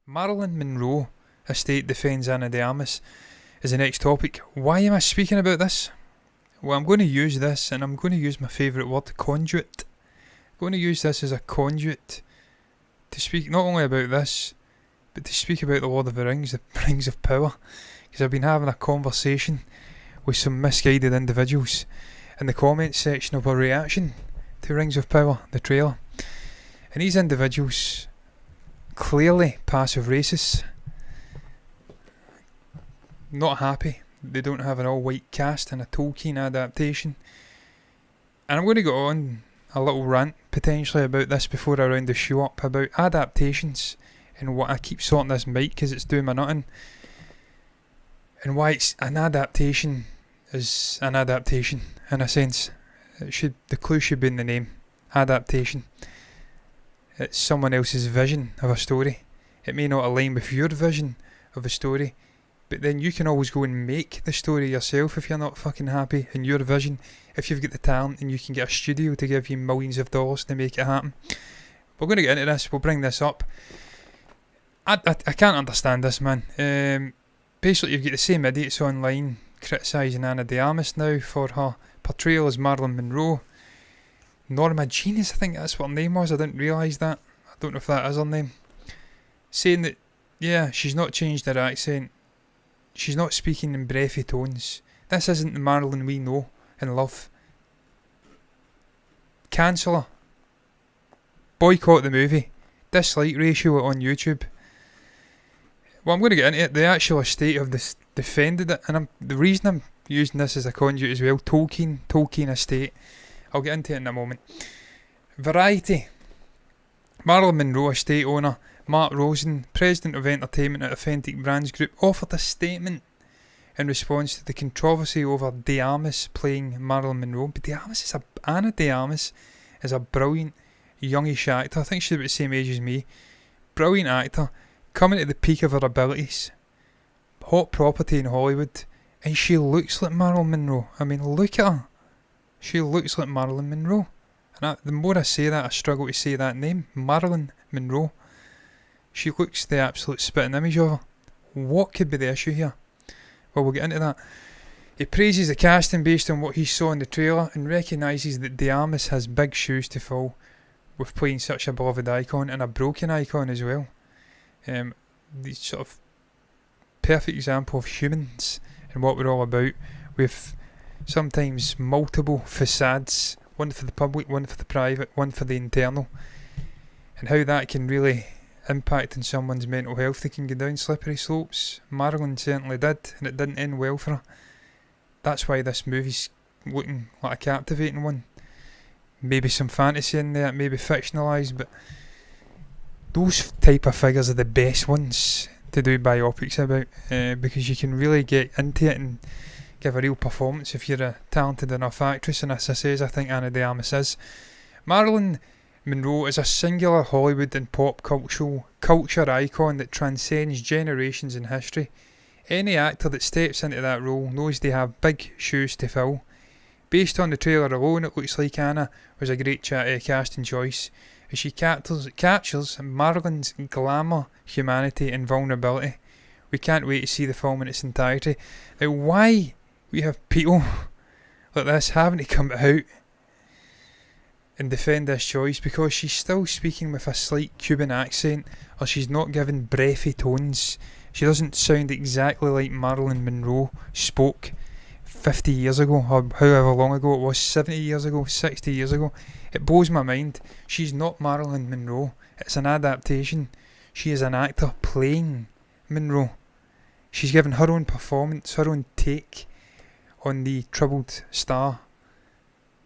Marilyn Monroe estate defends Ana de Armas is the next topic. Why am I speaking about this? Well, I'm going to use this, and I'm going to use my favourite word, conduit. I'm going to use this as a conduit to speak not only about this, but to speak about the Lord of the Rings, the Rings of Power. Because I've been having a conversation with some misguided individuals in the comments section of our reaction to Rings of Power, the trailer. And these individuals, clearly passive racists, not happy they don't have an all-white cast in a Tolkien adaptation. And I'm going to go on a little rant potentially about this before I round the show up, about adaptations and what I keep sorting this mic because it's doing my nutting, and why it's an adaptation is an adaptation in a sense. The clue should be in the name. Adaptation. It's someone else's vision of a story. It may not align with your vision of a story, but then you can always go and make the story yourself if you're not fucking happy in your vision. If you've got the talent and you can get a studio to give you millions of dollars to make it happen. We're going to get into this. We'll bring this up. I can't understand this, man. Basically, you've got the same idiots online criticising Ana de Armas now for her portrayal as Marilyn Monroe. Norma Jean, I think that's what her name was. I didn't realise that. I don't know if that is her name. Saying that, yeah, she's not changed her accent. She's not speaking in breathy tones. This isn't the Marilyn we know and love. Cancel her. Boycott the movie. Dislike ratio on YouTube. Well, I'm going to get into it. The actual estate have defended it, and the reason I'm using this as a conduit as well, Tolkien estate. I'll get into it in a moment. Variety. Marilyn Monroe estate owner Mark Rosen, president of entertainment at Authentic Brands Group, offered a statement in response to the controversy over de Armas playing Marilyn Monroe. But Ana de Armas is a brilliant youngish actor. I think she's about the same age as me. Brilliant actor, coming to the peak of her abilities. Hot property in Hollywood, and she looks like Marilyn Monroe. I mean, look at her. She looks like Marilyn Monroe. And the more I say that, I struggle to say that name. Marilyn Monroe. She looks the absolute spitting image of her. What could be the issue here? Well, we'll get into that. He praises the casting based on what he saw in the trailer and recognises that de Armas has big shoes to fill with playing such a beloved icon and a broken icon as well. The sort of perfect example of humans and what we're all about, with sometimes multiple facades, one for the public, one for the private, one for the internal, and how that can really impact on someone's mental health. They can go down slippery slopes. Marilyn certainly did, and it didn't end well for her. That's why this movie's looking like a captivating one. Maybe some fantasy in there, maybe fictionalised, but those type of figures are the best ones to do biopics about, because you can really get into it and give a real performance if you're a talented enough actress, and as I says, I think Ana de Armas is. Marilyn Monroe is a singular Hollywood and pop culture icon that transcends generations in history. Any actor that steps into that role knows they have big shoes to fill. Based on the trailer alone, it looks like Anna was a great casting choice, as she captures Marilyn's glamour, humanity and vulnerability. We can't wait to see the film in its entirety. Now, why we have people like this having to come out and defend this choice? Because she's still speaking with a slight Cuban accent, or she's not given breathy tones. She doesn't sound exactly like Marilyn Monroe spoke 50 years ago, or however long ago it was, 70 years ago, 60 years ago. It blows my mind. She's not Marilyn Monroe. It's an adaptation. She is an actor playing Monroe. She's given her own performance, her own take on the troubled star.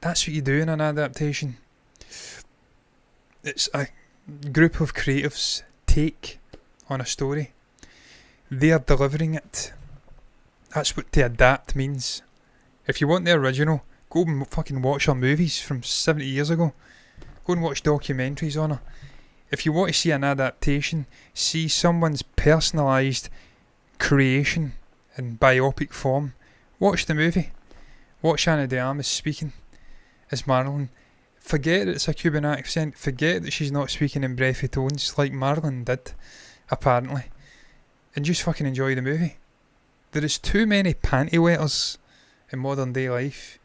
That's what you do in an adaptation. It's a group of creatives' take on a story. They are delivering it. That's what to adapt means. If you want the original, go and fucking watch her movies from 70 years ago. Go and watch documentaries on her. If you want to see an adaptation, see someone's personalised creation in biopic form, watch the movie. Watch Ana de Armas speaking as Marilyn. Forget that it's a Cuban accent. Forget that she's not speaking in breathy tones like Marilyn did. apparently, and just fucking enjoy the movie. There is too many panty wetters in modern day life,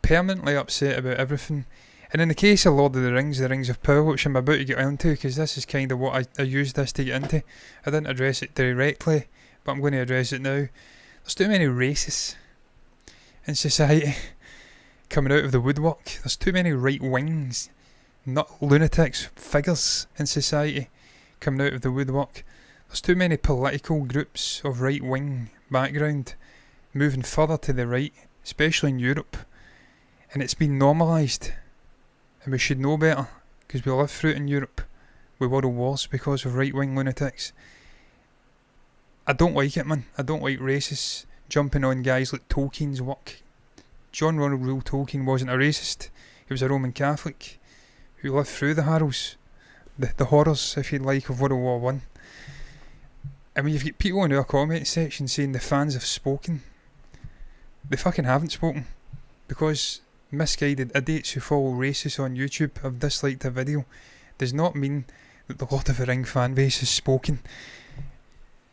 permanently upset about everything. And in the case of Lord of the Rings of Power, which I'm about to get into, because this is kind of what I used this to get into. I didn't address it directly, but I'm going to address it now. There's too many racists in society coming out of the woodwork. There's too many right wings, not lunatics, figures in society coming out of the woodwork. There's too many political groups of right wing background moving further to the right, especially in Europe, and it's been normalised. And we should know better, because we lived through it in Europe with world wars because of right wing lunatics. I don't like it, man. I don't like racists jumping on guys like Tolkien's work. John Ronald Tolkien wasn't a racist. He was a Roman Catholic who lived through the horrors, the horrors, if you like, of World War One. I mean, you've got people in our comment section saying the fans have spoken. They fucking haven't spoken, because misguided idiots who follow racists on YouTube have disliked a video does not mean that the Lord of the Ring fan base has spoken.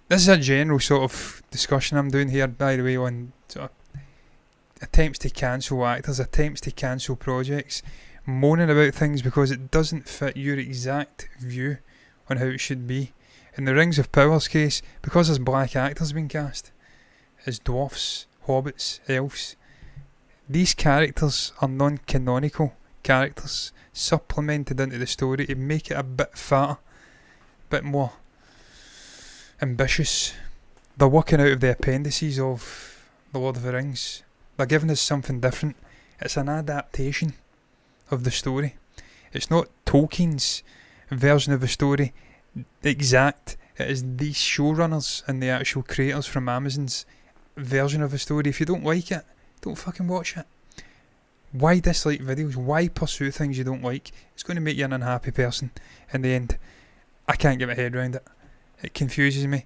This is a general sort of discussion I'm doing here, by the way, on sort of attempts to cancel actors, attempts to cancel projects, moaning about things because it doesn't fit your exact view on how it should be. In the Rings of Power's case, because there's black actors being cast as dwarfs, hobbits, elves, these characters are non-canonical characters supplemented into the story to make it a bit fatter, a bit more ambitious. They're working out of the appendices of The Lord of the Rings. They're giving us something different. It's an adaptation of the story. It's not Tolkien's version of the story exact. It is these showrunners and the actual creators from Amazon's version of the story. If you don't like it, don't fucking watch it. Why dislike videos? Why pursue things you don't like? It's going to make you an unhappy person in the end. I can't get my head around it. It confuses me.